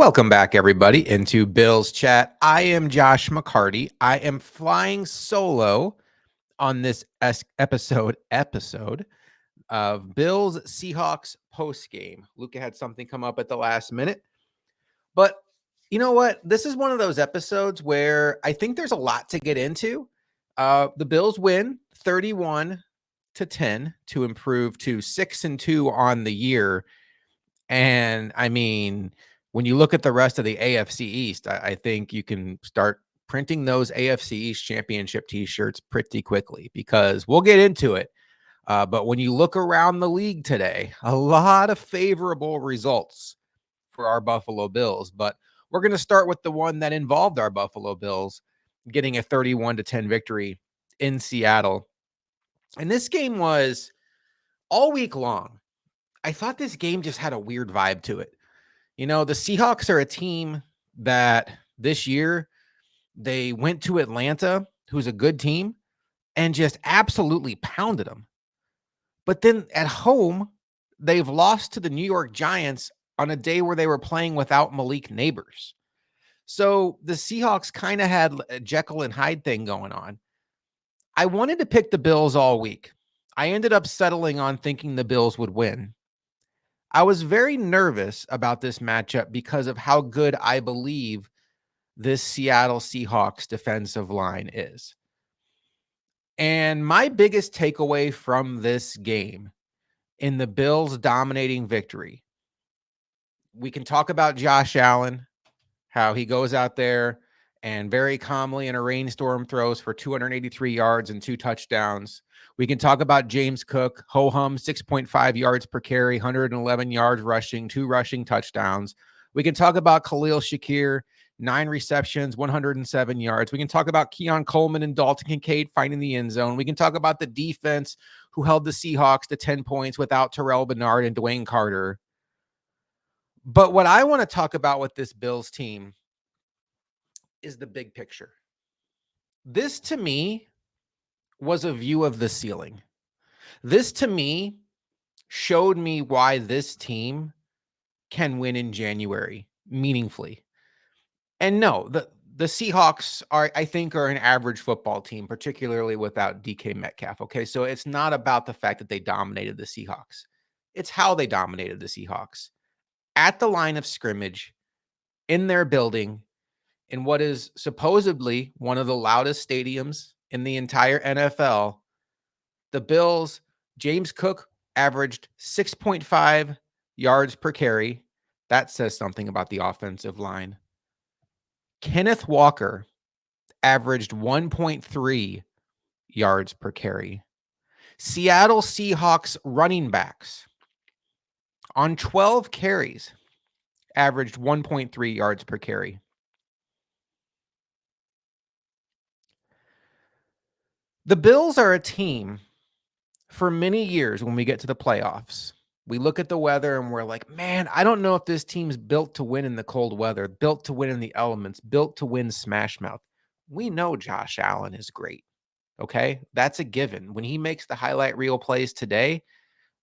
Welcome back, everybody, into Bill's Chat. I am Josh McCarty. I am flying solo on this episode of Bill's Seahawks postgame. Luca had something come up at the last minute, but you know what? This is one of those episodes where I think there's a lot to get into. The Bills win 31-10 to improve to 6-2 on the year. And I mean, when you look at the rest of the AFC East, I think you can start printing those AFC East championship t-shirts pretty quickly because we'll get into it. But when you look around the league today, a lot of favorable results for our Buffalo Bills. But we're going to start with the one that involved our Buffalo Bills getting a 31-10 victory in Seattle. And this game was all week long. I thought this game just had a weird vibe to it. You know, the Seahawks are a team that this year they went to Atlanta, who's a good team, and just absolutely pounded them. But then at home, they've lost to the New York Giants on a day where they were playing without Malik Neighbors. So the Seahawks kind of had a Jekyll and Hyde thing going on. I wanted to pick the Bills all week. I ended up settling on thinking the Bills would win. I was very nervous about this matchup because of how good I believe this Seattle Seahawks defensive line is. And my biggest takeaway from this game in the Bills dominating victory, we can talk about Josh Allen, how he goes out there and very calmly in a rainstorm throws for 283 yards and 2 touchdowns. We can talk about James Cook, ho-hum, 6.5 yards per carry, 111 yards rushing, 2 rushing touchdowns. We can talk about Khalil Shakir, 9 receptions, 107 yards. We can talk about Keon Coleman and Dalton Kincaid finding the end zone. We can talk about the defense who held the Seahawks to 10 points without Terrell Bernard and Dwayne Carter. But what I want to talk about with this Bills team is the big picture. This, to me, was a view of the ceiling. This, to me, showed me why this team can win in January meaningfully. And no, the Seahawks I think, are an average football team, particularly without DK Metcalf. Okay, so it's not about the fact that they dominated the Seahawks. It's how they dominated the Seahawks. At the line of scrimmage, in their building, in what is supposedly one of the loudest stadiums in the entire NFL, the Bills, James Cook averaged 6.5 yards per carry. That says something about the offensive line. Kenneth Walker averaged 1.3 yards per carry. Seattle Seahawks running backs on 12 carries averaged 1.3 yards per carry. The Bills are a team for many years when we get to the playoffs. We look at the weather and we're like, man, I don't know if this team's built to win in the cold weather, built to win in the elements, built to win smash mouth. We know Josh Allen is great. Okay. That's a given. When he makes the highlight reel plays today,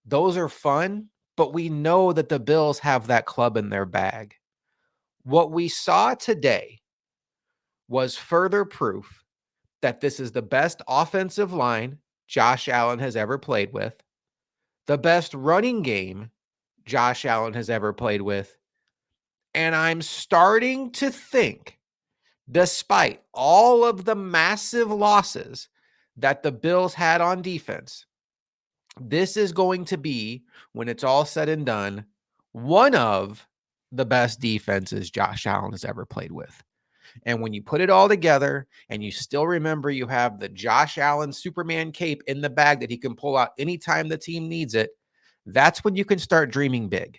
those are fun, but we know that the Bills have that club in their bag. What we saw today was further proof that this is the best offensive line Josh Allen has ever played with, the best running game Josh Allen has ever played with. And I'm starting to think, despite all of the massive losses that the Bills had on defense, this is going to be, when it's all said and done, one of the best defenses Josh Allen has ever played with. And when you put it all together and you still remember you have the Josh Allen Superman cape in the bag that he can pull out anytime the team needs it, that's when you can start dreaming big.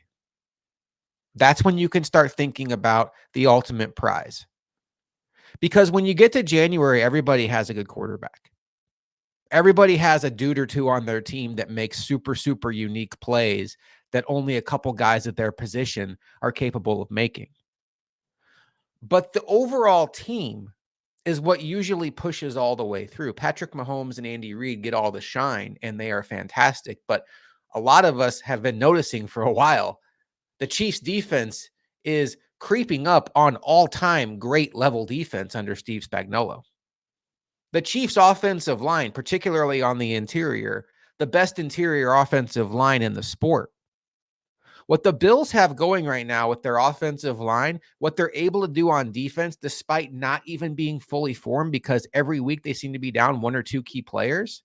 That's when you can start thinking about the ultimate prize. Because when you get to January, everybody has a good quarterback. Everybody has a dude or two on their team that makes super, super unique plays that only a couple guys at their position are capable of making. But the overall team is what usually pushes all the way through. Patrick Mahomes and Andy Reid get all the shine, and they are fantastic. But a lot of us have been noticing for a while, the Chiefs' defense is creeping up on all-time great level defense under Steve Spagnuolo. The Chiefs' offensive line, particularly on the interior, the best interior offensive line in the sport. What the Bills have going right now with their offensive line, what they're able to do on defense, despite not even being fully formed because every week they seem to be down one or two key players,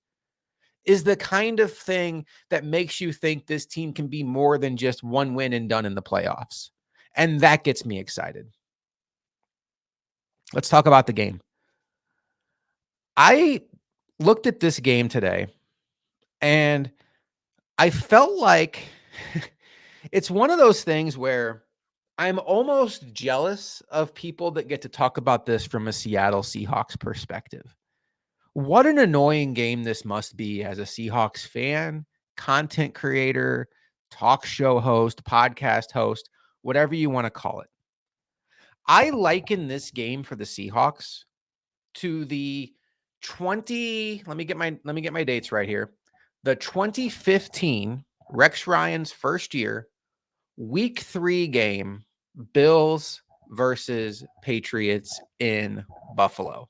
is the kind of thing that makes you think this team can be more than just one win and done in the playoffs. And that gets me excited. Let's talk about the game. I looked at this game today and I felt like it's one of those things where I'm almost jealous of people that get to talk about this from a Seattle Seahawks perspective. What an annoying game this must be as a Seahawks fan, content creator, talk show host, podcast host, whatever you want to call it. I liken this game for the Seahawks to the 20, let me get my dates right here. The 2015 Rex Ryan's first year, week 3 game, Bills versus Patriots in Buffalo.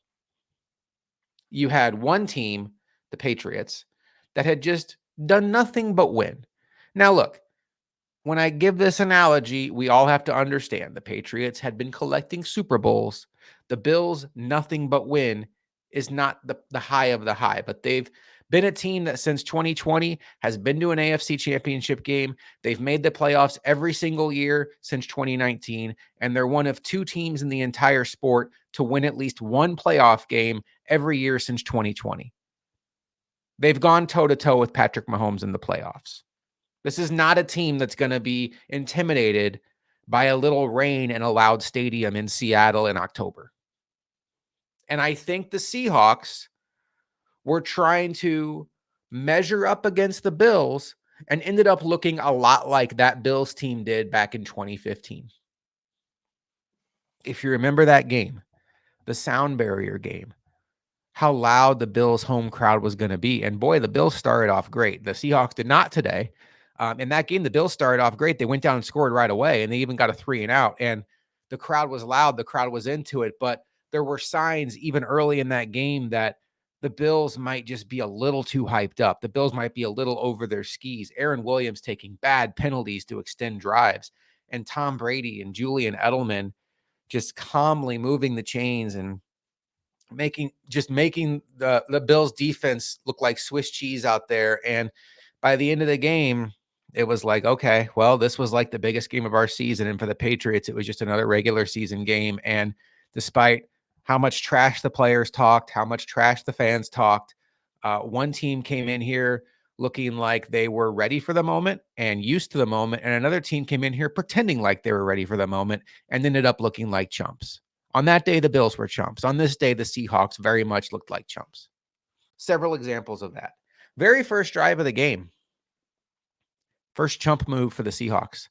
You had one team, the Patriots, that had just done nothing but win. Now, look, when I give this analogy, we all have to understand the Patriots had been collecting Super Bowls. The Bills, nothing but win is not the high of the high, but they've been a team that since 2020 has been to an AFC championship game. They've made the playoffs every single year since 2019, and they're one of 2 teams in the entire sport to win at least one playoff game every year since 2020. They've gone toe-to-toe with Patrick Mahomes in the playoffs. This is not a team that's going to be intimidated by a little rain in a loud stadium in Seattle in October. And I think the Seahawks were trying to measure up against the Bills and ended up looking a lot like that Bills team did back in 2015. If you remember that game, the sound barrier game, how loud the Bills home crowd was going to be. And boy, the Bills started off great. The Seahawks did not today. In that game, the Bills started off great. They went down and scored right away, and they even got a 3 and out. And the crowd was loud. The crowd was into it. But there were signs even early in that game that the Bills might just be a little too hyped up. The Bills might be a little over their skis. Aaron Williams taking bad penalties to extend drives, and Tom Brady and Julian Edelman just calmly moving the chains and making the Bills defense look like Swiss cheese out there. And by the end of the game, it was like, okay, well, this was like the biggest game of our season. And for the Patriots, it was just another regular season game. And despite how much trash the players talked, how much trash the fans talked, one team came in here looking like they were ready for the moment and used to the moment. And another team came in here pretending like they were ready for the moment and ended up looking like chumps. On that day, the Bills were chumps. On this day, the Seahawks very much looked like chumps. Several examples of that. Very first drive of the game. First chump move for the Seahawks.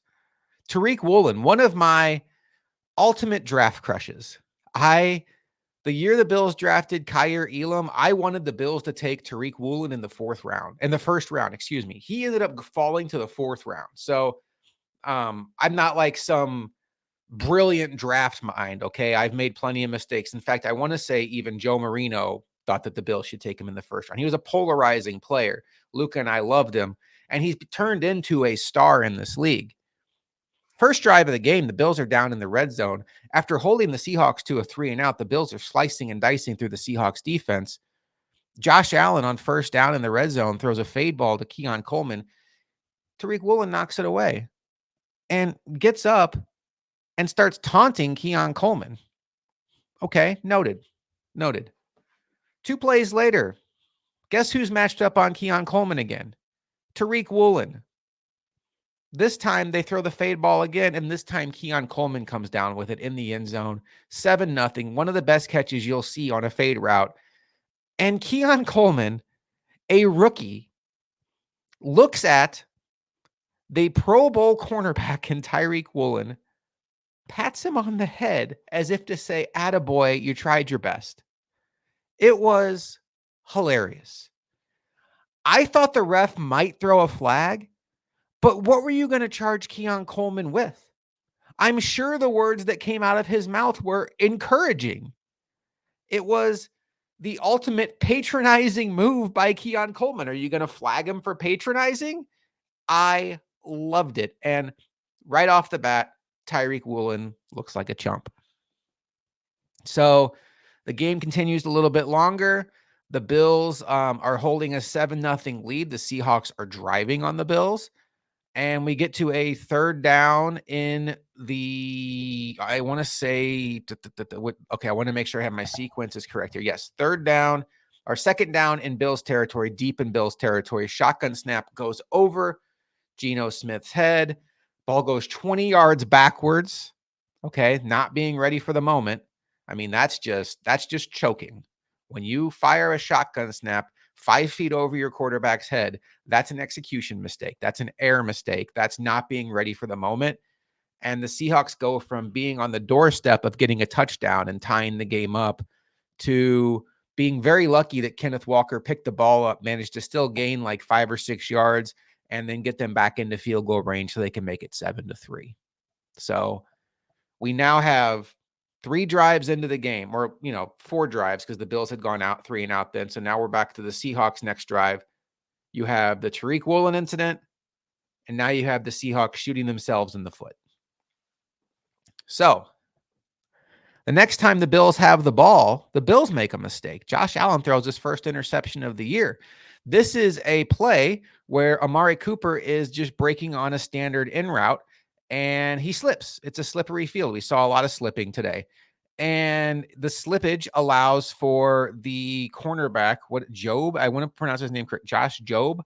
Tariq Woolen, one of my ultimate draft crushes. The year the Bills drafted Kyer Elam, I wanted the Bills to take Tariq Woolen in the first round, excuse me. He ended up falling to the 4th round. So I'm not like some brilliant draft mind. Okay. I've made plenty of mistakes. In fact, I want to say even Joe Marino thought that the Bills should take him in the 1st round. He was a polarizing player. Luca and I loved him, and he's turned into a star in this league. First drive of the game, the Bills are down in the red zone. After holding the Seahawks to a 3 and out, the Bills are slicing and dicing through the Seahawks defense. Josh Allen on first down in the red zone throws a fade ball to Keon Coleman. Tariq Woolen knocks it away and gets up and starts taunting Keon Coleman. Okay, noted. 2 plays later, guess who's matched up on Keon Coleman again? Tariq Woolen. This time they throw the fade ball again, and this time Keon Coleman comes down with it in the end zone. 7-0, one of the best catches you'll see on a fade route. And Keon Coleman, a rookie, looks at the Pro Bowl cornerback in Tariq Woolen, pats him on the head as if to say, "Attaboy, you tried your best." It was hilarious. I thought the ref might throw a flag, but what were you going to charge Keon Coleman with? I'm sure the words that came out of his mouth were encouraging. It was the ultimate patronizing move by Keon Coleman. Are you going to flag him for patronizing? I loved it. And right off the bat, Tyreek Woolen looks like a chump. So the game continues a little bit longer. The Bills are holding a 7-0 lead. The Seahawks are driving on the Bills. And we get to a third down in the, I want to say, okay, I want to make sure I have my sequences correct here. Yes, third down, or second down in Bills territory, deep in Bills territory. Shotgun snap goes over Geno Smith's head. Ball goes 20 yards backwards. Okay, not being ready for the moment. I mean, that's just choking. When you fire a shotgun snap 5 feet over your quarterback's head, that's an execution mistake. That's an air mistake. That's not being ready for the moment. And the Seahawks go from being on the doorstep of getting a touchdown and tying the game up to being very lucky that Kenneth Walker picked the ball up, managed to still gain like 5 or 6 yards, and then get them back into field goal range so they can make it 7-3. So we now have 3 drives into the game, or 4 drives, because the Bills had gone out 3 and out then. So now we're back to the Seahawks next drive. You have the Tariq Woolen incident, and now you have the Seahawks shooting themselves in the foot. So the next time the Bills have the ball, the Bills make a mistake. Josh Allen throws his first interception of the year. This is a play where Amari Cooper is just breaking on a standard in route, and he slips. It's a slippery field. We saw a lot of slipping today. And the slippage allows for the cornerback, Job, I want to pronounce his name correct, Josh Job,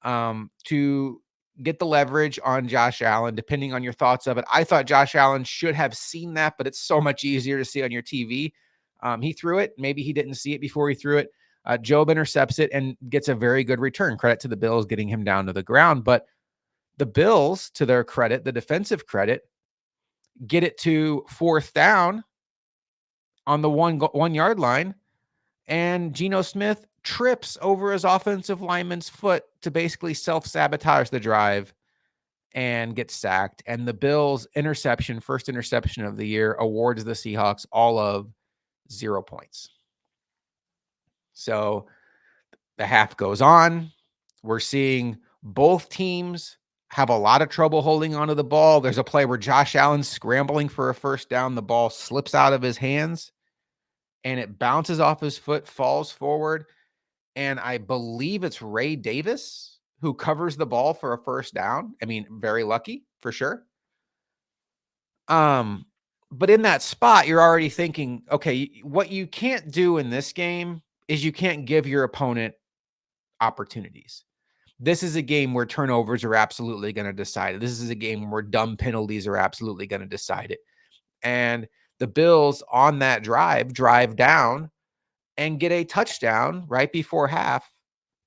to get the leverage on Josh Allen, depending on your thoughts of it. I thought Josh Allen should have seen that, but it's so much easier to see on your TV. He threw it. Maybe he didn't see it before he threw it. Job intercepts it and gets a very good return. Credit to the Bills getting him down to the ground. But the Bills, to their credit, the defensive credit, get it to fourth down on the 1 yard line, and Geno Smith trips over his offensive lineman's foot to basically self-sabotage the drive and gets sacked. And the Bills' interception, first interception of the year, awards the Seahawks all of 0 points. So the half goes on. We're seeing both teams have a lot of trouble holding onto the ball. There's a play where Josh Allen's scrambling for a first down. The ball slips out of his hands and it bounces off his foot, falls forward. And I believe it's Ray Davis who covers the ball for a first down. I mean, very lucky for sure. But in that spot, you're already thinking, okay, what you can't do in this game is you can't give your opponent opportunities. This is a game where turnovers are absolutely going to decide it. This is a game where dumb penalties are absolutely going to decide it. And the Bills on that drive down and get a touchdown right before half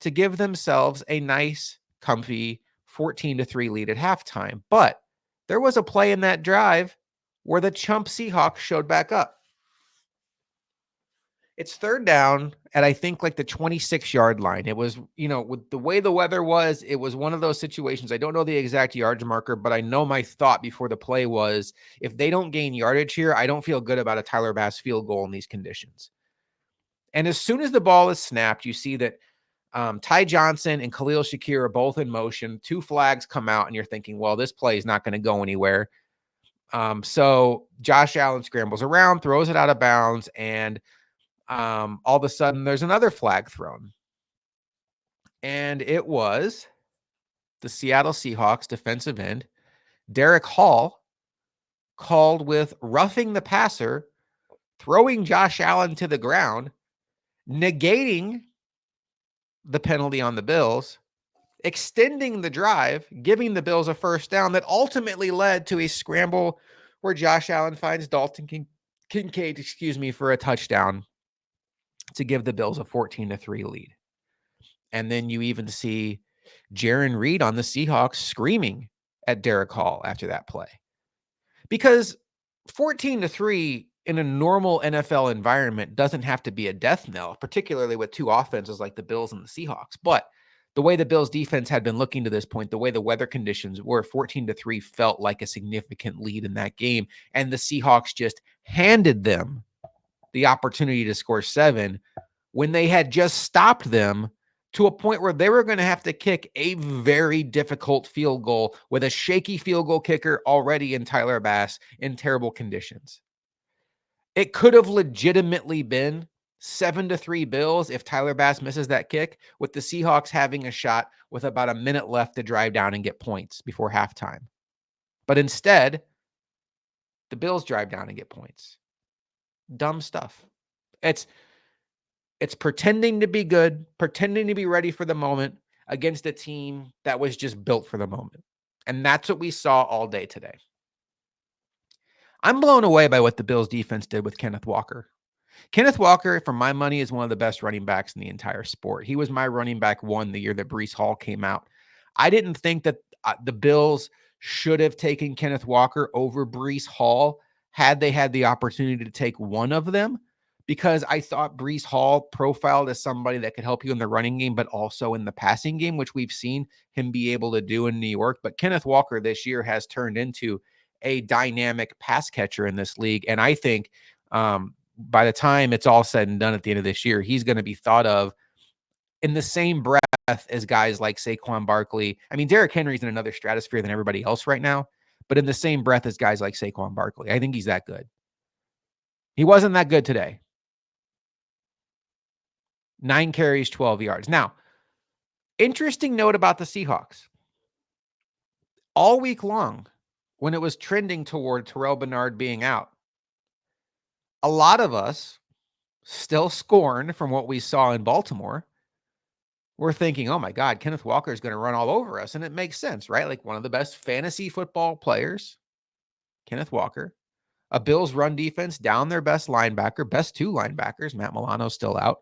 to give themselves a nice, comfy 14-3 lead at halftime. But there was a play in that drive where the chump Seahawks showed back up. It's third down at, I think, like the 26-yard line. It was, with the way the weather was, it was one of those situations. I don't know the exact yardage marker, but I know my thought before the play was, if they don't gain yardage here, I don't feel good about a Tyler Bass field goal in these conditions. And as soon as the ball is snapped, you see that Ty Johnson and Khalil Shakir are both in motion. 2 flags come out, and you're thinking, well, this play is not going to go anywhere. So Josh Allen scrambles around, throws it out of bounds, and all of a sudden there's another flag thrown. And it was the Seattle Seahawks defensive end, Derek Hall, called with roughing the passer, throwing Josh Allen to the ground, negating the penalty on the Bills, extending the drive, giving the Bills a first down that ultimately led to a scramble where Josh Allen finds Dalton Kincaid, for a touchdown to give the Bills a 14-3 lead. And then you even see Jaron Reed on the Seahawks screaming at Derek Hall after that play. Because 14-3 in a normal NFL environment doesn't have to be a death knell, particularly with 2 offenses like the Bills and the Seahawks. But the way the Bills defense had been looking to this point, the way the weather conditions were, 14-3 felt like a significant lead in that game. And the Seahawks just handed them the opportunity to score 7 when they had just stopped them to a point where they were going to have to kick a very difficult field goal with a shaky field goal kicker already in Tyler Bass in terrible conditions. It could have legitimately been 7-3 Bills if Tyler Bass misses that kick, with the Seahawks having a shot with about a minute left to drive down and get points before halftime. But instead, the Bills drive down and get points. Dumb stuff. It's pretending to be good, pretending to be ready for the moment against a team that was just built for the moment. And that's what we saw all day today. I'm blown away by what the Bills defense did with Kenneth Walker. Kenneth Walker, for my money, is one of the best running backs in the entire sport. He was my running back 1 the year that Breece Hall came out. I didn't think that the Bills should have taken Kenneth Walker over Breece Hall had they had the opportunity to take one of them, because I thought Breece Hall profiled as somebody that could help you in the running game, but also in the passing game, which we've seen him be able to do in New York. But Kenneth Walker this year has turned into a dynamic pass catcher in this league. And I think by the time it's all said and done at the end of this year, he's going to be thought of in the same breath as guys like Saquon Barkley. I mean, Derrick Henry's in another stratosphere than everybody else right now, but in the same breath as guys like Saquon Barkley. I think he's that good. He wasn't that good today. 9 carries, 12 yards. Now, interesting note about the Seahawks. All week long, when it was trending toward Terrell Bernard being out, a lot of us, still scorned from what we saw in Baltimore, we're thinking, oh my God, Kenneth Walker is going to run all over us. And it makes sense, right? Like one of the best fantasy football players, Kenneth Walker, a Bills run defense down their best linebacker, best 2 linebackers, Matt Milano's still out.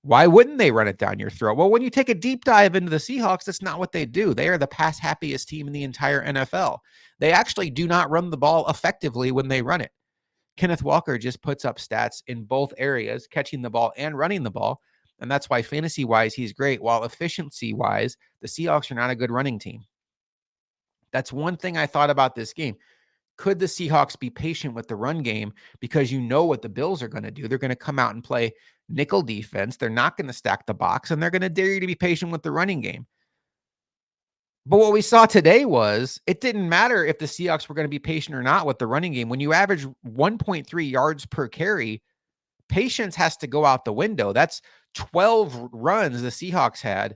Why wouldn't they run it down your throat? Well, when you take a deep dive into the Seahawks, that's not what they do. They are the pass happiest team in the entire NFL. They actually do not run the ball effectively when they run it. Kenneth Walker just puts up stats in both areas, catching the ball and running the ball. And that's why fantasy-wise, he's great. While efficiency-wise, the Seahawks are not a good running team. That's one thing I thought about this game. Could the Seahawks be patient with the run game? Because you know what the Bills are going to do. They're going to come out and play nickel defense. They're not going to stack the box, and they're going to dare you to be patient with the running game. But what we saw today was it didn't matter if the Seahawks were going to be patient or not with the running game. When you average 1.3 yards per carry, patience has to go out the window. That's 12 runs the Seahawks had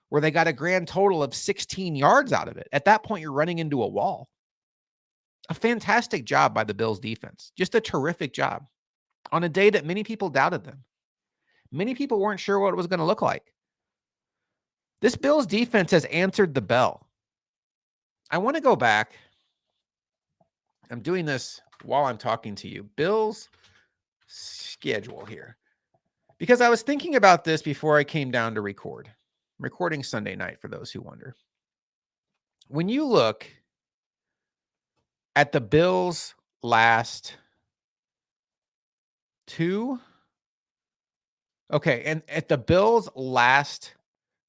where they got a grand total of 16 yards out of it. At that point, you're running into a wall. A fantastic job by the Bills defense. Just a terrific job on a day that many people doubted them. Many people weren't sure what it was going to look like. This Bills defense has answered the bell. I want to go back. I'm doing this while I'm talking to you. Bills schedule here. Because I was thinking about this before I came down to record. I'm recording Sunday night for those who wonder. When you look at the Bills' last 2, okay, and at the Bills' last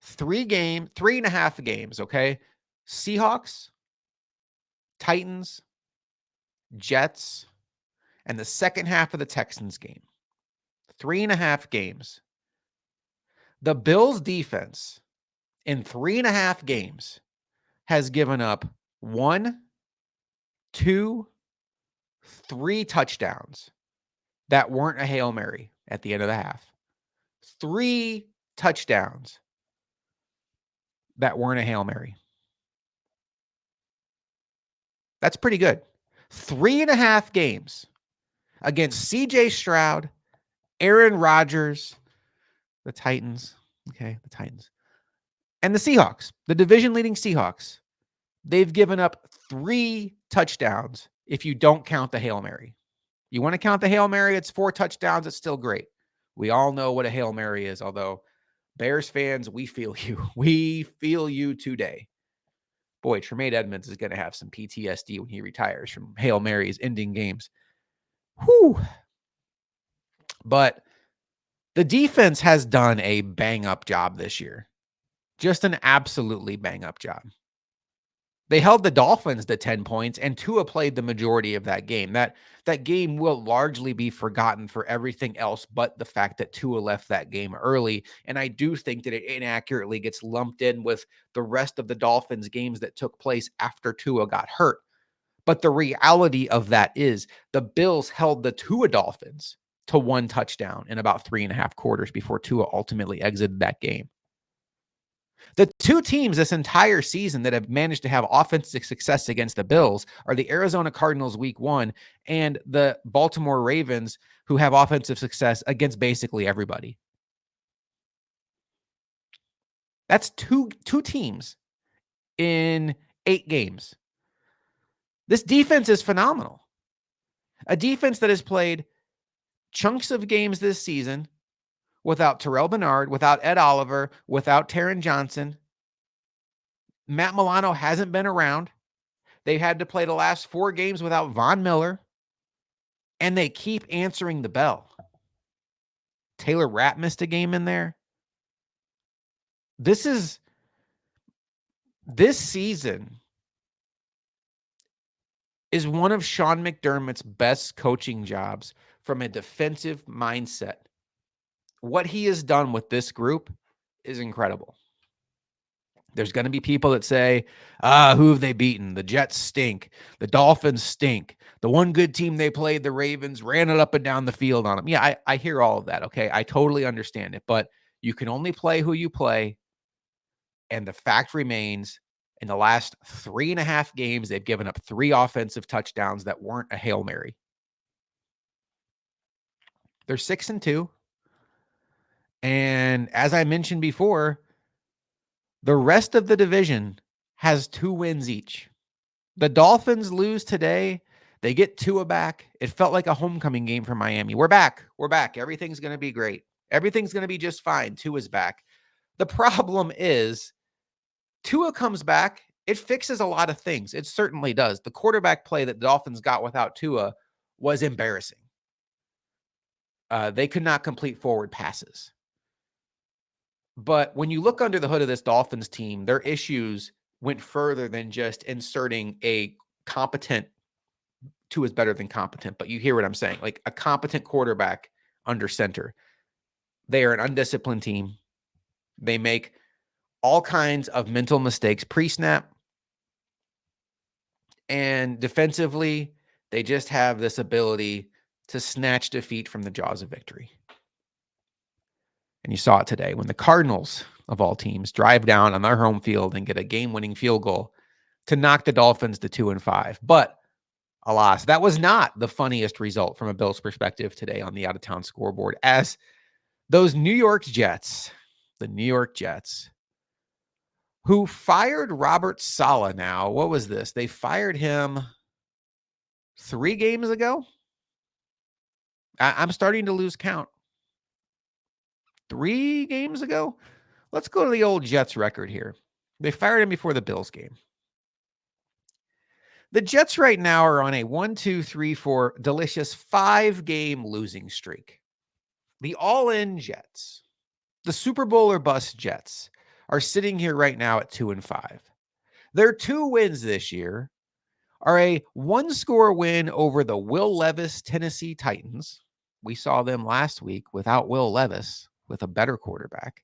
3.5 games, okay? Seahawks, Titans, Jets, and the second half of the Texans game. 3.5 games. The Bills defense in 3.5 games has given up 1, 2, 3 touchdowns that weren't a Hail Mary at the end of the half. 3 touchdowns that weren't a Hail Mary. That's pretty good. 3.5 games against C.J. Stroud, Aaron Rodgers, the Titans, okay, the Titans, and the Seahawks, the division-leading Seahawks. They've given up 3 touchdowns if you don't count the Hail Mary. You want to count the Hail Mary, it's 4 touchdowns, it's still great. We all know what a Hail Mary is, although Bears fans, we feel you. We feel you today. Boy, Tremaine Edmonds is going to have some PTSD when he retires from Hail Marys ending games. Whew. But the defense has done a bang-up job this year. Just an absolutely bang-up job. They held the Dolphins to 10 points, and Tua played the majority of that game. That game will largely be forgotten for everything else but the fact that Tua left that game early, and I do think that it inaccurately gets lumped in with the rest of the Dolphins games that took place after Tua got hurt. But the reality of that is the Bills held the Tua Dolphins to one touchdown in about 3.5 quarters before Tua ultimately exited that game. The two teams this entire season that have managed to have offensive success against the Bills are the Arizona Cardinals week 1 and the Baltimore Ravens, who have offensive success against basically everybody. That's two teams in 8 games. This defense is phenomenal. A defense that has played chunks of games this season without Terrell Bernard, without Ed Oliver, without Taron Johnson. Matt Milano hasn't been around. They had to play the last 4 games without Von Miller, and they keep answering the bell. Taylor Rapp missed a game in there. This season is one of Sean McDermott's best coaching jobs from a defensive mindset. What he has done with this group is incredible. There's going to be people that say, who have they beaten? The Jets stink. The Dolphins stink. The one good team they played, the Ravens, ran it up and down the field on them. Yeah, I hear all of that, okay? I totally understand it. But you can only play who you play. And the fact remains, in the last 3.5 games, they've given up 3 offensive touchdowns that weren't a Hail Mary. They're 6-2. And as I mentioned before, the rest of the division has 2 wins each. The Dolphins lose today. They get Tua back. It felt like a homecoming game for Miami. We're back. We're back. Everything's going to be great. Everything's going to be just fine. Tua's back. The problem is Tua comes back. It fixes a lot of things. It certainly does. The quarterback play that the Dolphins got without Tua was embarrassing. They could not complete forward passes. But when you look under the hood of this Dolphins team, their issues went further than just inserting a competent, Tua is better than competent, but you hear what I'm saying, like a competent quarterback under center. They are an undisciplined team. They make all kinds of mental mistakes pre-snap. And defensively, they just have this ability to snatch defeat from the jaws of victory. And you saw it today when the Cardinals, of all teams, drive down on their home field and get a game-winning field goal to knock the Dolphins to 2-5. But alas, that was not the funniest result from a Bills perspective today on the out-of-town scoreboard, as those New York Jets, the New York Jets, who fired Robert Saleh now. What was this? They fired him 3 games ago? I'm starting to lose count. 3 games ago? Let's go to the old Jets record here. They fired him before the Bills game. The Jets right now are on a 1, 2, 3, 4 delicious 5-game losing streak. The all-in Jets, the Super Bowl or bust Jets, are sitting here right now at 2-5. Their 2 wins this year are a 1-score win over the Will Levis Tennessee Titans. We saw them last week without Will Levis, with a better quarterback.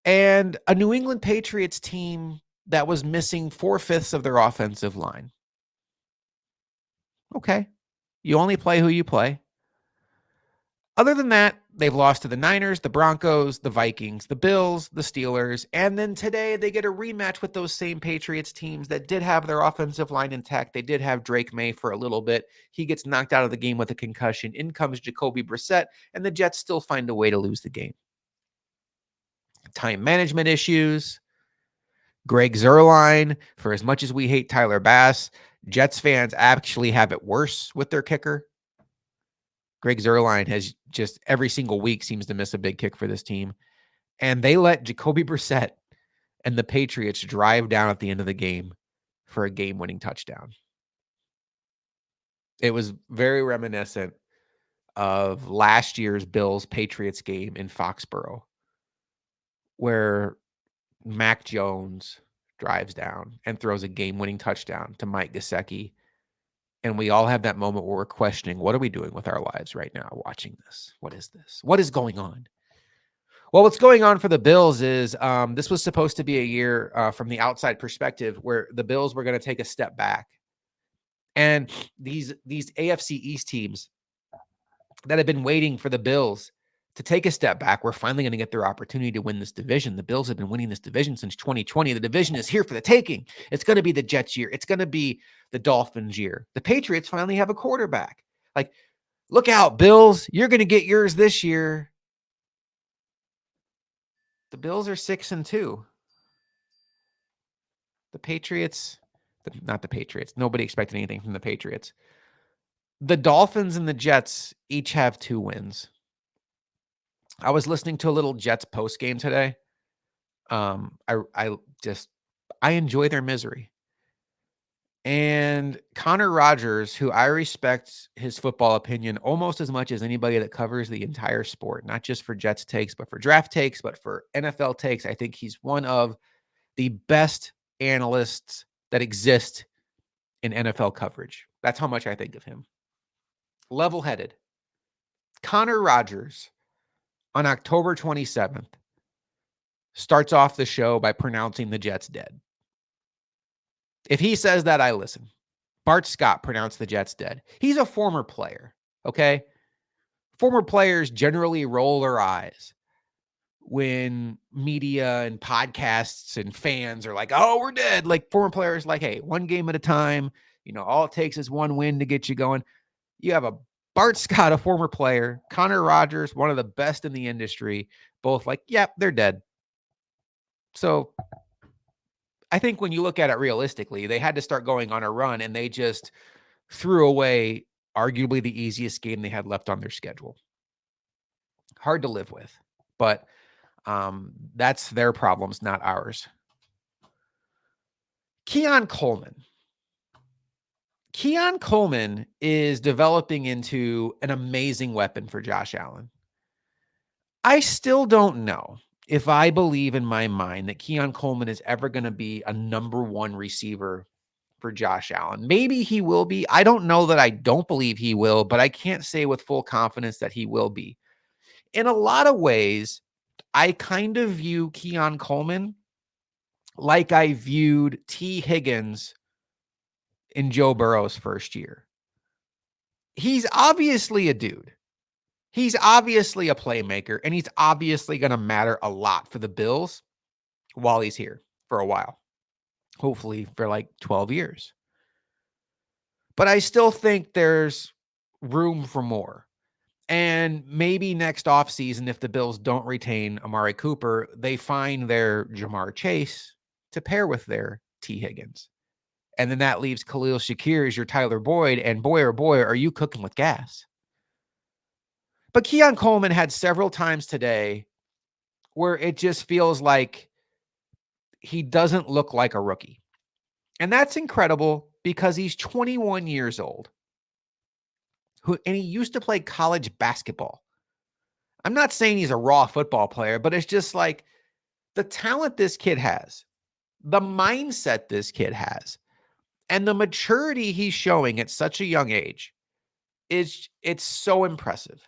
And a New England Patriots team that was missing 4/5 of their offensive line. Okay. You only play who you play. Other than that, they've lost to the Niners, the Broncos, the Vikings, the Bills, the Steelers, and then today they get a rematch with those same Patriots teams that did have their offensive line intact. They did have Drake May for a little bit. He gets knocked out of the game with a concussion. In comes Jacoby Brissett, and the Jets still find a way to lose the game. Time management issues. Greg Zuerlein, for as much as we hate Tyler Bass, Jets fans actually have it worse with their kicker. Greg Zuerlein has just every single week seems to miss a big kick for this team. And they let Jacoby Brissett and the Patriots drive down at the end of the game for a game-winning touchdown. It was very reminiscent of last year's Bills-Patriots game in Foxborough, where Mac Jones drives down and throws a game-winning touchdown to Mike Gesicki. And we all have that moment where we're questioning, what are we doing with our lives right now watching this? What is this? What is going on? Well, what's going on for the Bills is this was supposed to be a year from the outside perspective where the Bills were going to take a step back. And these AFC East teams that have been waiting for the Bills to take a step back, we're finally going to get their opportunity to win this division. The Bills have been winning this division since 2020. The division is here for the taking. It's going to be the Jets year. It's going to be the Dolphins year. The Patriots finally have a quarterback. Like, look out, Bills. You're going to get yours this year. The Bills are 6-2. The Patriots, not the Patriots. Nobody expected anything from the Patriots. The Dolphins and the Jets each have 2 wins. I was listening to a little Jets post game today. I enjoy their misery. And Connor Rogers, who I respect his football opinion almost as much as anybody that covers the entire sport, not just for Jets takes, but for draft takes, but for NFL takes. I think he's one of the best analysts that exist in NFL coverage. That's how much I think of him. Level-headed. Connor Rogers on October 27th starts off the show by pronouncing the Jets dead. If he says that, I listen. Bart Scott pronounced the Jets dead. He's a former player, okay? Former players generally roll their eyes when media and podcasts and fans are like, oh, we're dead. Like, former players like, hey, one game at a time. You know, all it takes is one win to get you going. You have a Bart Scott, a former player, Connor Rogers, one of the best in the industry, both like, yep, they're dead. So I think when you look at it realistically, they had to start going on a run, and they just threw away arguably the easiest game they had left on their schedule. Hard to live with, but that's their problems, not ours. Keon Coleman. Keon Coleman is developing into an amazing weapon for Josh Allen. I still don't know if I believe in my mind that Keon Coleman is ever going to be a number 1 receiver for Josh Allen. Maybe he will be. I don't know that I don't believe he will, but I can't say with full confidence that he will be. In a lot of ways, I kind of view Keon Coleman like I viewed T. Higgins in Joe Burrow's first year. He's obviously a dude. He's obviously a playmaker, and he's obviously going to matter a lot for the Bills while he's here for a while. Hopefully for like 12 years. But I still think there's room for more. And maybe next offseason, if the Bills don't retain Amari Cooper, they find their Jamar Chase to pair with their T. Higgins. And then that leaves Khalil Shakir as your Tyler Boyd. And boy, oh boy, are you cooking with gas. But Keon Coleman had several times today where it just feels like he doesn't look like a rookie. And that's incredible because he's 21 years old. And he used to play college basketball. I'm not saying he's a raw football player, but it's just like the talent this kid has, the mindset this kid has, and the maturity he's showing at such a young age it's so impressive.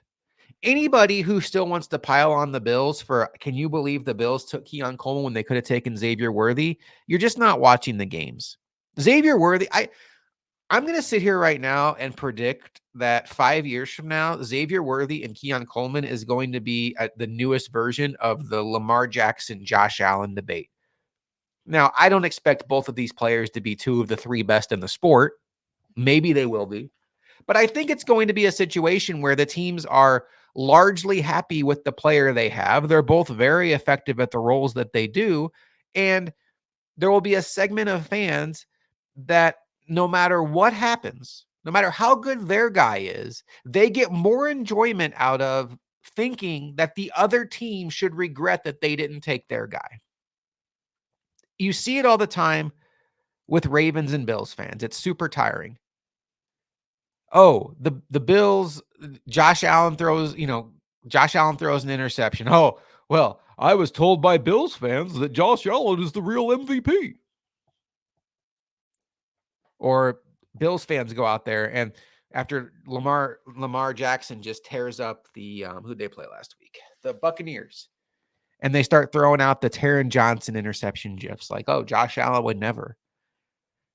Anybody who still wants to pile on the Bills for, can you believe the Bills took Keon Coleman when they could have taken Xavier Worthy? You're just not watching the games. Xavier Worthy, I'm going to sit here right now and predict that 5 years from now, Xavier Worthy and Keon Coleman is going to be at the newest version of the Lamar Jackson, Josh Allen debate. Now, I don't expect both of these players to be 2 of the 3 best in the sport. Maybe they will be. But I think it's going to be a situation where the teams are largely happy with the player they have. They're both very effective at the roles that they do. And there will be a segment of fans that no matter what happens, no matter how good their guy is, they get more enjoyment out of thinking that the other team should regret that they didn't take their guy. You see it all the time with Ravens and Bills fans. It's super tiring. Oh, the Bills, Josh Allen throws an interception. Oh, well, I was told by Bills fans that Josh Allen is the real MVP. Or Bills fans go out there and after Lamar Jackson just tears up the who'd they play last week? The Buccaneers. And they start throwing out the Taron Johnson interception gifs like, oh, Josh Allen would never.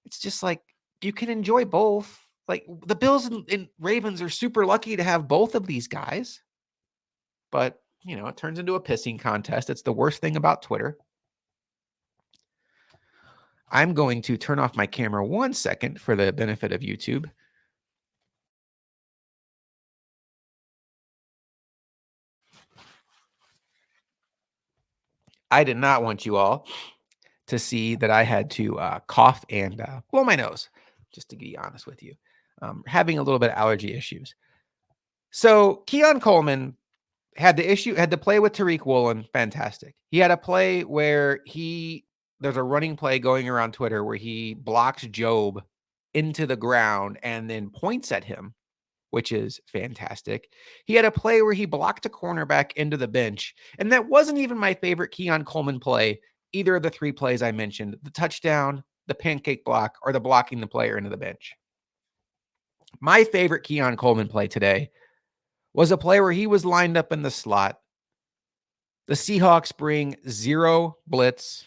It's just like you can enjoy both. Like the Bills and Ravens are super lucky to have both of these guys. But, you know, it turns into a pissing contest. It's the worst thing about Twitter. I'm going to turn off my camera 1 second for the benefit of YouTube. I did not want you all to see that I had to cough and blow my nose, just to be honest with you. Having a little bit of allergy issues. So Keon Coleman had to play with Tariq Woolen. Fantastic. He had a play where there's a running play going around Twitter where he blocks Job into the ground and then points at him, which is fantastic. He had a play where he blocked a cornerback into the bench. And that wasn't even my favorite Keon Coleman play, either of the three plays I mentioned, the touchdown, the pancake block, or the blocking the player into the bench. My favorite Keon Coleman play today was a play where he was lined up in the slot. The Seahawks bring 0 blitz,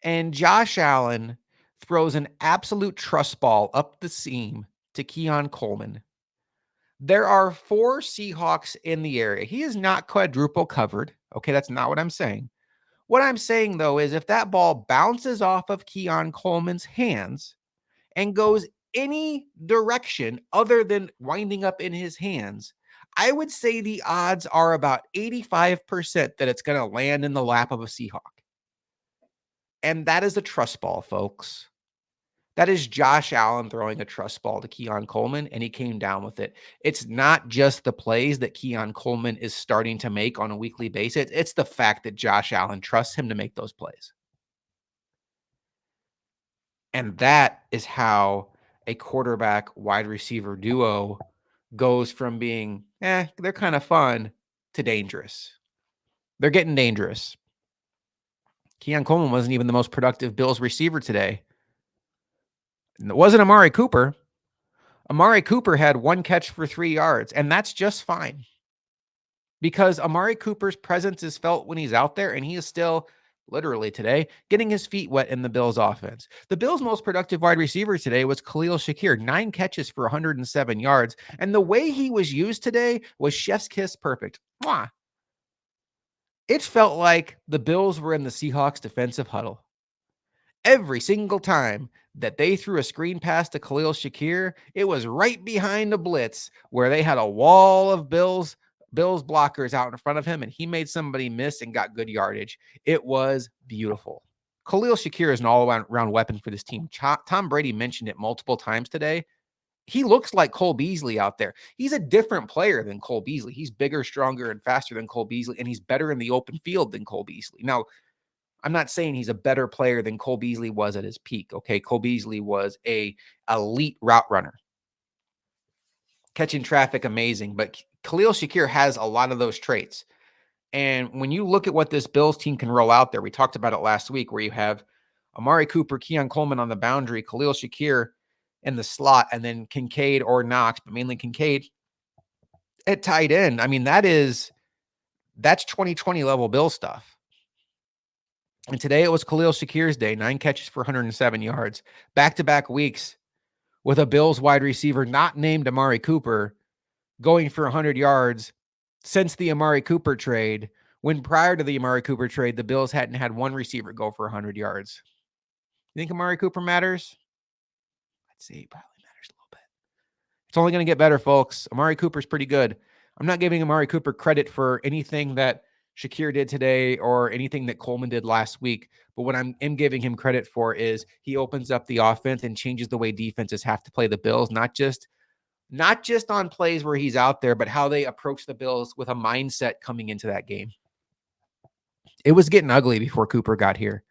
and Josh Allen throws an absolute trust ball up the seam to Keon Coleman. There are 4 Seahawks in the area. He is not quadruple covered. Okay, that's not what I'm saying. What I'm saying, though, is if that ball bounces off of Keon Coleman's hands and goes any direction other than winding up in his hands, I would say the odds are about 85% that it's going to land in the lap of a Seahawk. And that is a trust ball, folks. That is Josh Allen throwing a trust ball to Keon Coleman, and he came down with it. It's not just the plays that Keon Coleman is starting to make on a weekly basis. It's the fact that Josh Allen trusts him to make those plays. And that is how a quarterback wide receiver duo goes from being, they're kind of fun to dangerous. They're getting dangerous. Keon Coleman wasn't even the most productive Bills receiver today. It wasn't Amari Cooper. Amari Cooper had 1 catch for 3 yards, and that's just fine. Because Amari Cooper's presence is felt when he's out there, and he is still, literally today, getting his feet wet in the Bills' offense. The Bills' most productive wide receiver today was Khalil Shakir, 9 catches for 107 yards, and the way he was used today was chef's kiss perfect. Mwah. It felt like the Bills were in the Seahawks defensive huddle. Every single time that they threw a screen pass to Khalil Shakir, it was right behind a blitz where they had a wall of Bills blockers out in front of him, and he made somebody miss and got good yardage. It was beautiful. Khalil Shakir is an all-around weapon for this team. Tom Brady mentioned it multiple times today. He looks like Cole Beasley out there. He's a different player than Cole Beasley. He's bigger, stronger, and faster than Cole Beasley, and he's better in the open field than Cole Beasley. Now, I'm not saying he's a better player than Cole Beasley was at his peak. Okay, Cole Beasley was a elite route runner, catching traffic, amazing. But Khalil Shakir has a lot of those traits. And when you look at what this Bills team can roll out there, we talked about it last week, where you have Amari Cooper, Keon Coleman on the boundary, Khalil Shakir in the slot, and then Kincaid or Knox, but mainly Kincaid at tight end. I mean, that's 2020 level Bill stuff. And today it was Khalil Shakir's day, 9 catches for 107 yards, back-to-back weeks with a Bills wide receiver not named Amari Cooper going for 100 yards since the Amari Cooper trade, when prior to the Amari Cooper trade, the Bills hadn't had one receiver go for 100 yards. You think Amari Cooper matters? I'd say he probably matters a little bit. It's only going to get better, folks. Amari Cooper's pretty good. I'm not giving Amari Cooper credit for anything that Shakir did today or anything that Coleman did last week. But what I'm giving him credit for is he opens up the offense and changes the way defenses have to play the Bills, not just on plays where he's out there, but how they approach the Bills with a mindset coming into that game. It was getting ugly before Cooper got here.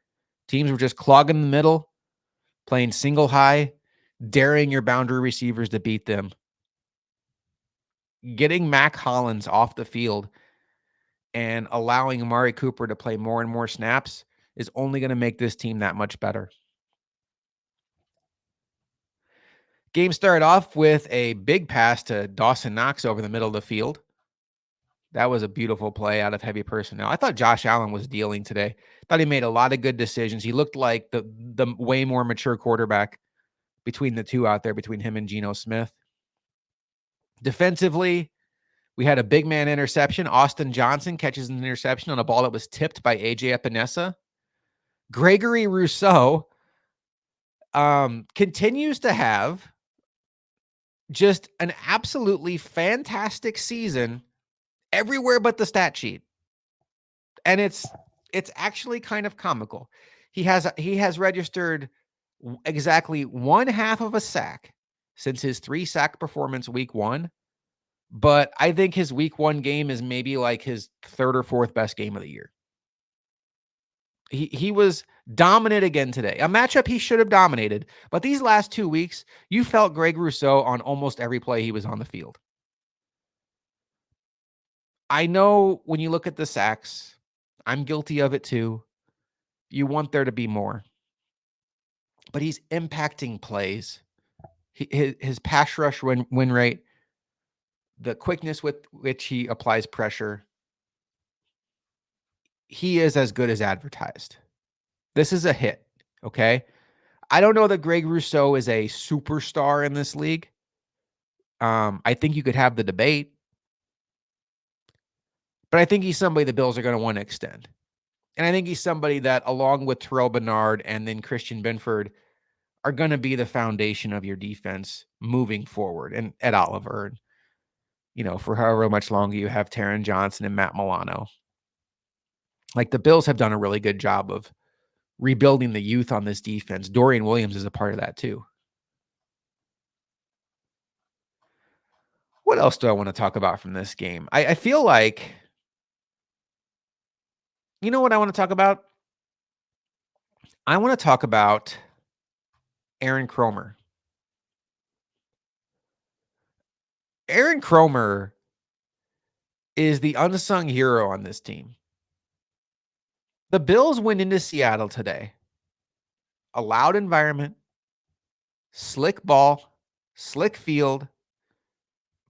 Teams were just clogging the middle, playing single high, daring your boundary receivers to beat them. Getting Mac Hollins off the field and allowing Amari Cooper to play more and more snaps is only going to make this team that much better. Game started off with a big pass to Dawson Knox over the middle of the field. That was a beautiful play out of heavy personnel. I thought Josh Allen was dealing today. Thought he made a lot of good decisions. He looked like the way more mature quarterback between the two out there, between him and Geno Smith. Defensively, we had a big man interception. Austin Johnson catches an interception on a ball that was tipped by A.J. Epinesa. Gregory Rousseau continues to have just an absolutely fantastic season everywhere but the stat sheet. And it's actually kind of comical. He has registered exactly 1/2 of a sack since his 3-sack performance week 1. But I think his week 1 game is maybe like his 3rd or 4th best game of the year. He was dominant again today. A matchup he should have dominated. But these last 2 weeks, you felt Greg Rousseau on almost every play he was on the field. I know when you look at the sacks, I'm guilty of it too. You want there to be more. But he's impacting plays. His pass rush win rate, the quickness with which he applies pressure, he is as good as advertised. This is a hit, okay? I don't know that Greg Rousseau is a superstar in this league. I think you could have the debate, but I think he's somebody the Bills are going to want to extend. And I think he's somebody that, along with Terrell Bernard and then Christian Benford, are going to be the foundation of your defense moving forward. And Ed Oliver, for however much longer you have Taron Johnson and Matt Milano. Like, the Bills have done a really good job of rebuilding the youth on this defense. Dorian Williams is a part of that too. What else do I want to talk about from this game? I feel like, you know what I want to talk about? I want to talk about Aaron Cromer. Aaron Cromer is the unsung hero on this team. The Bills went into Seattle today. A loud environment, slick ball, slick field.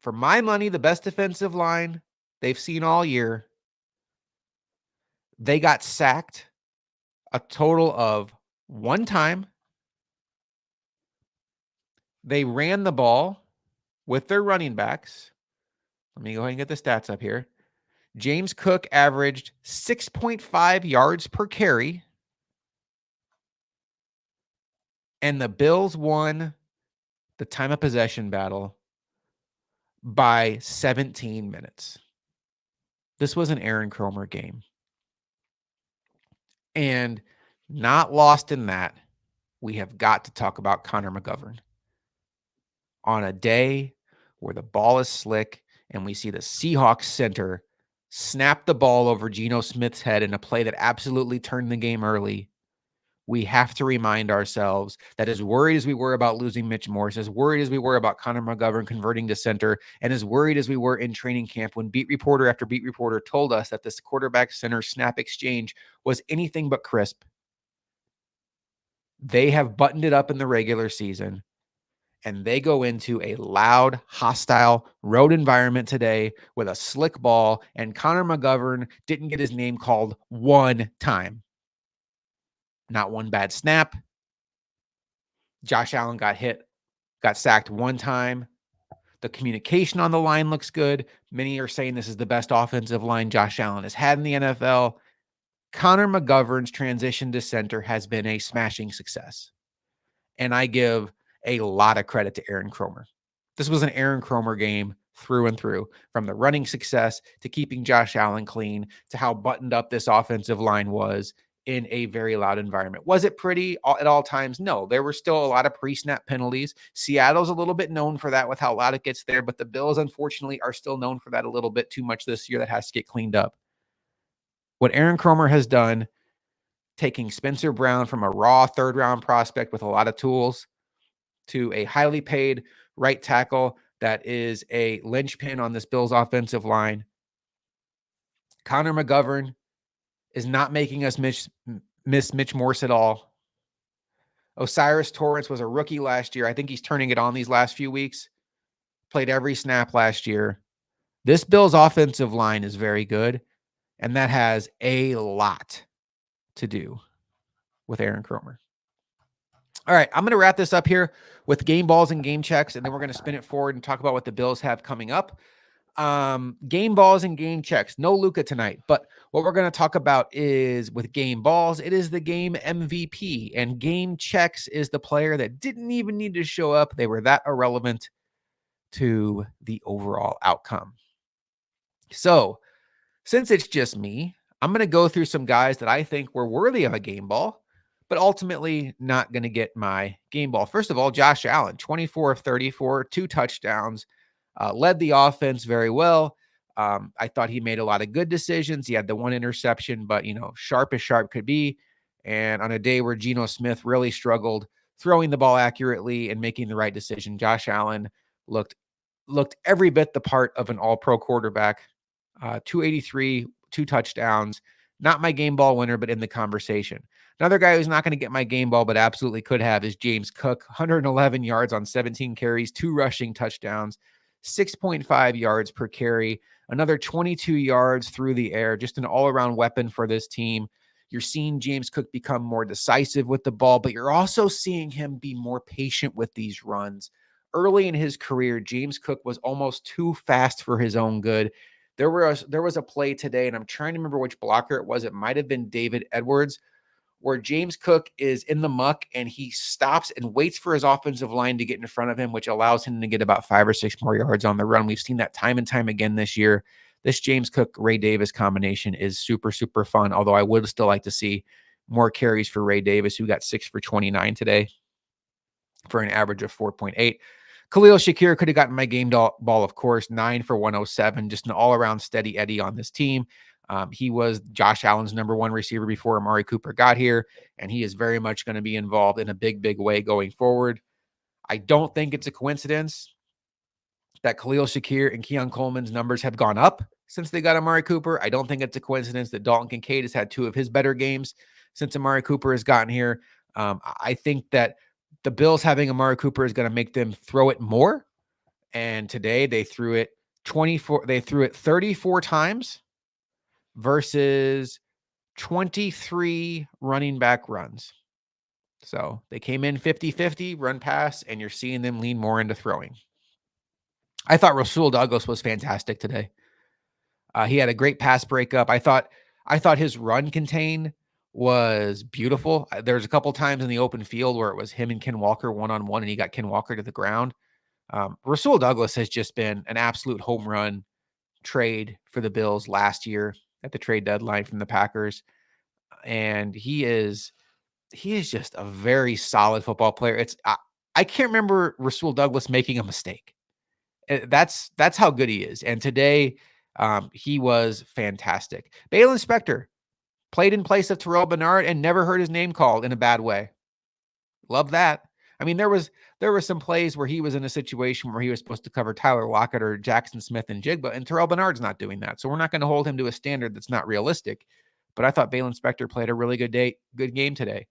For my money, the best defensive line they've seen all year. They got sacked a total of 1 time. They ran the ball with their running backs. Let me go ahead and get the stats up here. James Cook averaged 6.5 yards per carry. And the Bills won the time of possession battle by 17 minutes. This was an Aaron Cromer game. And not lost in that, we have got to talk about Connor McGovern. On a day where the ball is slick and we see the Seahawks center snap the ball over Geno Smith's head in a play that absolutely turned the game early, we have to remind ourselves that as worried as we were about losing Mitch Morse, as worried as we were about Connor McGovern converting to center, and as worried as we were in training camp when beat reporter after beat reporter told us that this quarterback center snap exchange was anything but crisp, they have buttoned it up in the regular season, and they go into a loud, hostile road environment today with a slick ball, and Connor McGovern didn't get his name called 1 time. Not 1 bad snap. Josh Allen got sacked 1 time. The communication on the line looks good. Many are saying this is the best offensive line Josh Allen has had in the NFL. Connor McGovern's transition to center has been a smashing success. And I give a lot of credit to Aaron Cromer. This was an Aaron Cromer game through and through, from the running success to keeping Josh Allen clean to how buttoned up this offensive line was in a very loud environment. Was it pretty at all times? No, there were still a lot of pre-snap penalties. Seattle's a little bit known for that with how loud it gets there, but the Bills, unfortunately, are still known for that a little bit too much this year. That has to get cleaned up. What Aaron Cromer has done, taking Spencer Brown from a raw 3rd-round prospect with a lot of tools to a highly paid right tackle that is a linchpin on this Bills offensive line. Connor McGovern is not making us miss Mitch Morse at all. Osiris Torrance was a rookie last year. I think he's turning it on these last few weeks. Played every snap last year. This Bills offensive line is very good, and that has a lot to do with Aaron Kromer. All right, I'm going to wrap this up here with game balls and game checks, and then we're going to spin it forward and talk about what the Bills have coming up. Game balls and game checks. No Luka tonight, but what we're going to talk about is with game balls, it is the game MVP, and game checks is the player that didn't even need to show up. They were that irrelevant to the overall outcome. So, since it's just me, I'm going to go through some guys that I think were worthy of a game ball, but ultimately not going to get my game ball. First of all, Josh Allen, 24 of 34, 2 touchdowns, led the offense very well. I thought he made a lot of good decisions. He had the one interception, but, sharp as sharp could be. And on a day where Geno Smith really struggled throwing the ball accurately and making the right decision, Josh Allen looked every bit the part of an all-pro quarterback. 283, 2 touchdowns. Not my game ball winner, but in the conversation. Another guy who's not going to get my game ball, but absolutely could have, is James Cook. 111 yards on 17 carries, 2 rushing touchdowns, 6.5 yards per carry, another 22 yards through the air. Just an all-around weapon for this team. You're seeing James Cook become more decisive with the ball, but you're also seeing him be more patient with these runs. Early in his career, James Cook was almost too fast for his own good. There was a play today, and I'm trying to remember which blocker it was. It might have been David Edwards, where James Cook is in the muck, and he stops and waits for his offensive line to get in front of him, which allows him to get about 5 or 6 more yards on the run. We've seen that time and time again this year. This James Cook-Ray Davis combination is super, super fun, although I would still like to see more carries for Ray Davis, who got 6 for 29 today for an average of 4.8. Khalil Shakir could have gotten my game ball, of course, 9 for 107, just an all-around steady Eddie on this team. He was Josh Allen's number 1 receiver before Amari Cooper got here, and he is very much going to be involved in a big, big way going forward. I don't think it's a coincidence that Khalil Shakir and Keon Coleman's numbers have gone up since they got Amari Cooper. I don't think it's a coincidence that Dalton Kincaid has had 2 of his better games since Amari Cooper has gotten here. I think that the Bills having Amari Cooper is going to make them throw it more. And today they threw it 34 times versus 23 running back runs. So they came in 50-50 run pass, and you're seeing them lean more into throwing. I thought Rasul Douglas was fantastic today. He had a great pass breakup. I thought his run contain was beautiful. There's a couple times in the open field where it was him and Ken Walker one-on-one, and he got Ken Walker to the ground. Rasul Douglas has just been an absolute home run trade for the Bills last year at the trade deadline from the Packers. And he is just a very solid football player. I can't remember Rasul Douglas making a mistake. That's how good he is. And today, he was fantastic. Balin Spector played in place of Terrell Bernard and never heard his name called in a bad way. Love that. I mean, there were some plays where he was in a situation where he was supposed to cover Tyler Lockett or Jackson Smith and Jigba, and Terrell Bernard's not doing that. So we're not going to hold him to a standard that's not realistic. But I thought Balin Spector played a really good game today.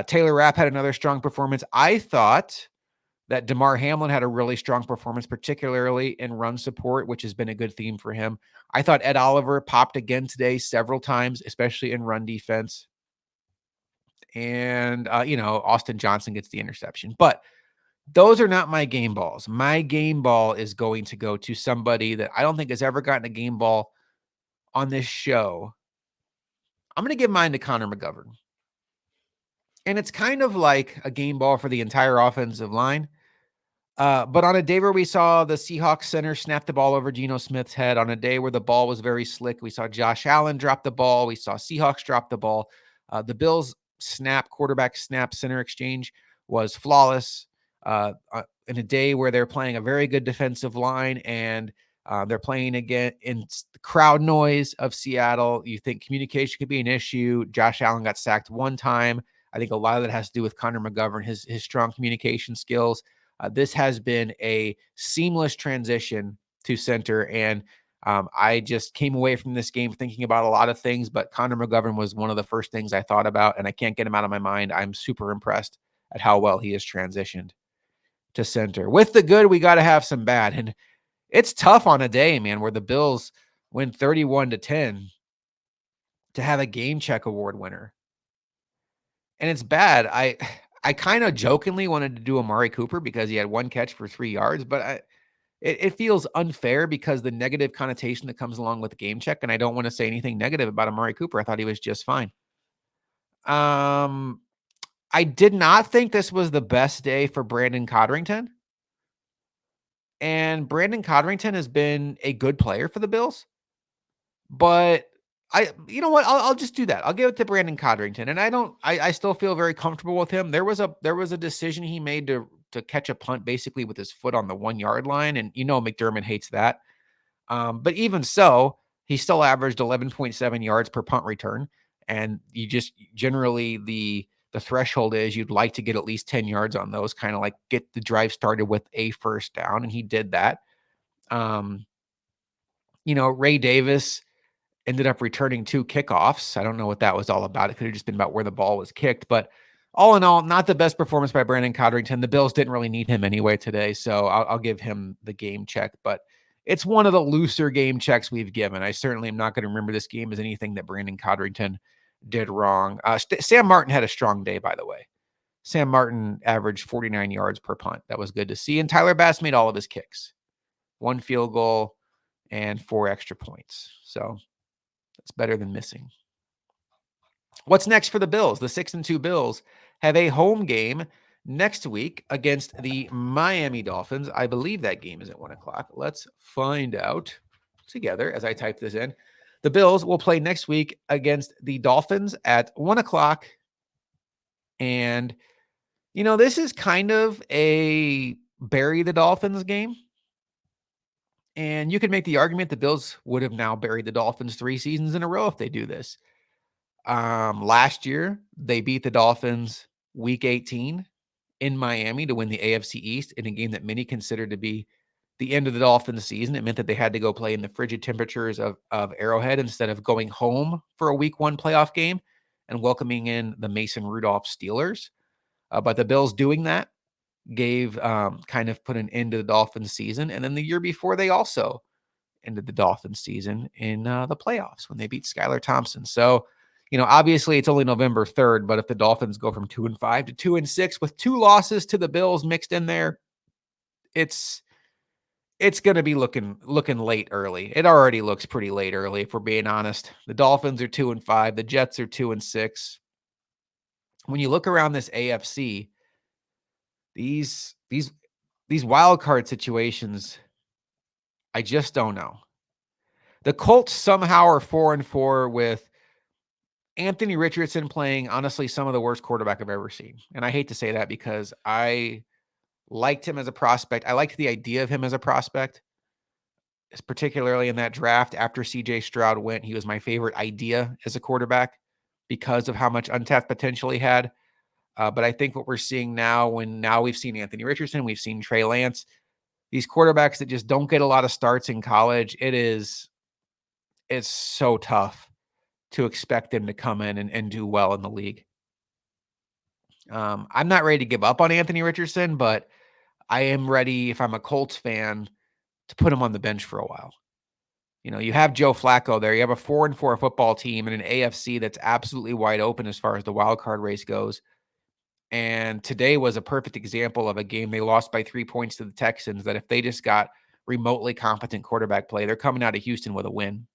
Taylor Rapp had another strong performance. I thought that DeMar Hamlin had a really strong performance, particularly in run support, which has been a good theme for him. I thought Ed Oliver popped again today several times, especially in run defense. And, Austin Johnson gets the interception. But those are not my game balls. My game ball is going to go to somebody that I don't think has ever gotten a game ball on this show. I'm going to give mine to Connor McGovern. And it's kind of like a game ball for the entire offensive line. But on a day where we saw the Seahawks center snap the ball over Geno Smith's head, on a day where the ball was very slick, we saw Josh Allen drop the ball. We saw Seahawks drop the ball. The Bills quarterback snap center exchange was flawless. In a day where they're playing a very good defensive line and they're playing again in the crowd noise of Seattle, you think communication could be an issue. Josh Allen got sacked one time. I think a lot of that has to do with Connor McGovern, his strong communication skills. This has been a seamless transition to center, and I just came away from this game thinking about a lot of things, but Connor McGovern was one of the first things I thought about, and I can't get him out of my mind. I'm super impressed at how well he has transitioned to center. With the good, we got to have some bad. And it's tough on a day, man, where the Bills win 31-10 to have a game check award winner. And it's bad. I kind of jokingly wanted to do Amari Cooper because he had one catch for 3 yards, but it feels unfair because the negative connotation that comes along with the game check, and I don't want to say anything negative about Amari Cooper. I thought he was just fine. I did not think this was the best day for Brandon Codrington. And Brandon Codrington has been a good player for the Bills. But you know what? I'll just do that. I'll give it to Brandon Codrington. And I still feel very comfortable with him. There was a decision he made to catch a punt basically with his foot on the 1 yard line. And McDermott hates that. But even so, he still averaged 11.7 yards per punt return. And you just generally the threshold is you'd like to get at least 10 yards on those, kind of like get the drive started with a first down. And he did that. Ray Davis ended up returning 2 kickoffs. I don't know what that was all about. It could have just been about where the ball was kicked. But all in all, not the best performance by Brandon Codrington. The Bills didn't really need him anyway today, so I'll give him the game check. But it's one of the looser game checks we've given. I certainly am not going to remember this game as anything that Brandon Codrington did wrong. Sam Martin had a strong day, by the way. Sam Martin averaged 49 yards per punt. That was good to see. And Tyler Bass made all of his kicks. 1 field goal and 4 extra points. So that's better than missing. What's next for the Bills? The 6-2 Bills have a home game next week against the Miami Dolphins. I believe that game is at 1:00. Let's find out together as I type this in. The Bills will play next week against the Dolphins at 1:00. And, this is kind of a bury the Dolphins game. And you could make the argument the Bills would have now buried the Dolphins 3 seasons in a row if they do this. Last year, they beat the Dolphins week 18 in Miami to win the AFC East in a game that many considered to be the end of the Dolphins season. It meant that they had to go play in the frigid temperatures of Arrowhead instead of going home for a week 1 playoff game and welcoming in the Mason Rudolph Steelers. But the Bills doing that gave kind of put an end to the Dolphins season. And then the year before, they also ended the Dolphins season in the playoffs when they beat Skylar Thompson. So, obviously it's only November 3rd, but if the Dolphins go from 2-5 to 2-6 with 2 losses to the Bills mixed in there, it's going to be looking late early. It already looks pretty late early, if we're being honest. The Dolphins are 2-5. The Jets are 2-6. When you look around this AFC, these wild card situations, I just don't know. The Colts somehow are 4-4 with Anthony Richardson playing, honestly, some of the worst quarterback I've ever seen. And I hate to say that because I liked him as a prospect. I liked the idea of him as a prospect, particularly in that draft after C.J. Stroud went. He was my favorite idea as a quarterback because of how much untapped potential he had. But I think what we're seeing now, we've seen Anthony Richardson, we've seen Trey Lance, these quarterbacks that just don't get a lot of starts in college, it's so tough to expect them to come in and do well in the league. I'm not ready to give up on Anthony Richardson, but I am ready, if I'm a Colts fan, to put him on the bench for a while. You have Joe Flacco there. You have a 4-4 football team and an AFC that's absolutely wide open as far as the wild card race goes. And today was a perfect example of a game they lost by 3 points to the Texans that if they just got remotely competent quarterback play, they're coming out of Houston with a win.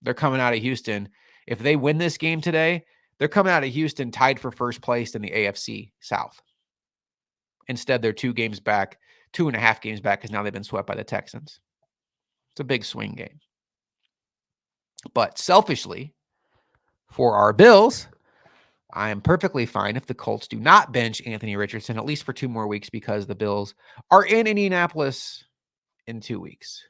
They're coming out of Houston. If they win this game today, they're coming out of Houston tied for first place in the AFC South. Instead, they're 2.5 games back because now they've been swept by the Texans. It's a big swing game. But selfishly, for our Bills, I am perfectly fine if the Colts do not bench Anthony Richardson, at least for 2 more weeks, because the Bills are in Indianapolis in 2 weeks.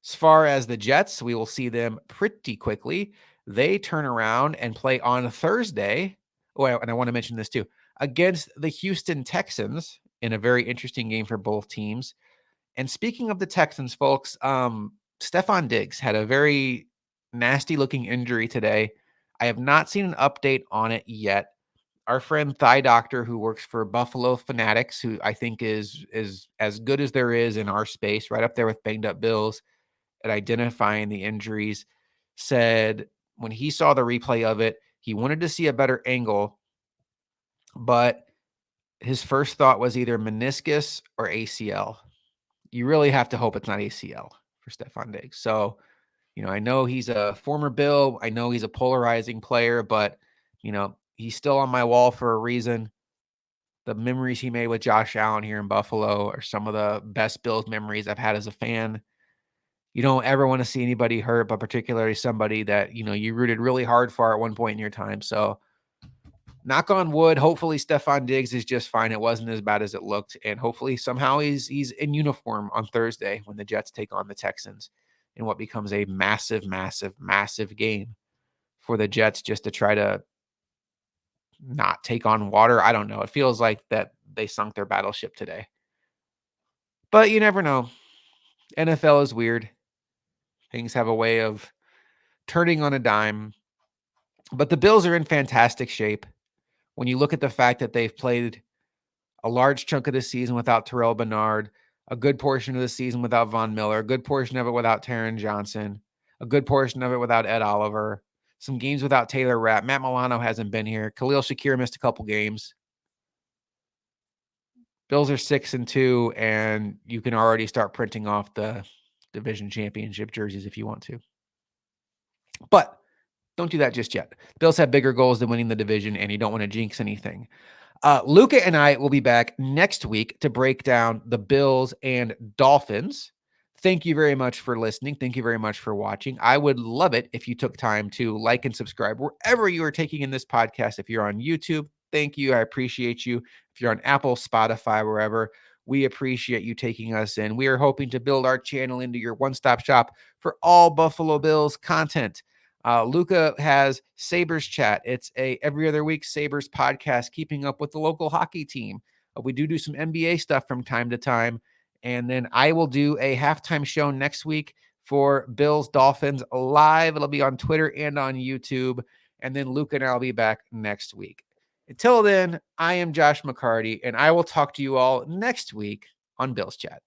As far as the Jets, we will see them pretty quickly. They turn around and play on Thursday. Oh, and I want to mention this too, against the Houston Texans in a very interesting game for both teams. And speaking of the Texans, folks, Stephon Diggs had a very nasty looking injury today. I have not seen an update on it yet. Our friend Thigh Doctor, who works for Buffalo Fanatics, who I think is as good as there is in our space, right up there with Banged Up Bills at identifying the injuries, said when he saw the replay of it, he wanted to see a better angle, but his first thought was either meniscus or ACL. You really have to hope it's not ACL for Stephon Diggs. So, I know he's a former Bill. I know he's a polarizing player, but, he's still on my wall for a reason. The memories he made with Josh Allen here in Buffalo are some of the best Bills memories I've had as a fan. You don't ever want to see anybody hurt, but particularly somebody that, you rooted really hard for at one point in your time. So, knock on wood, hopefully Stephon Diggs is just fine. It wasn't as bad as it looked. And hopefully somehow he's in uniform on Thursday when the Jets take on the Texans in what becomes a massive, massive, massive game for the Jets just to try to not take on water. I don't know. It feels like that they sunk their battleship today. But you never know. NFL is weird. Things have a way of turning on a dime. But the Bills are in fantastic shape. When you look at the fact that they've played a large chunk of the season without Terrell Bernard, a good portion of the season without Von Miller, a good portion of it without Taron Johnson, a good portion of it without Ed Oliver, some games without Taylor Rapp. Matt Milano hasn't been here. Khalil Shakir missed a couple games. Bills are 6-2, and you can already start printing off the division championship jerseys if you want to. But don't do that just yet. Bills have bigger goals than winning the division, and you don't want to jinx anything. Luca and I will be back next week to break down the Bills and Dolphins. Thank you very much for listening. Thank you very much for watching. I would love it if you took time to like and subscribe wherever you are taking in this podcast. If you're on YouTube, thank you. I appreciate you. If you're on Apple, Spotify, wherever, we appreciate you taking us in. We are hoping to build our channel into your one-stop shop for all Buffalo Bills content. Luca has Sabres Chat. It's a every other week Sabres podcast, keeping up with the local hockey team. We do some NBA stuff from time to time. And then I will do a halftime show next week for Bills Dolphins live. It'll be on Twitter and on YouTube. And then Luca and I will be back next week. Until then, I am Josh McCarty, and I will talk to you all next week on Bills Chat.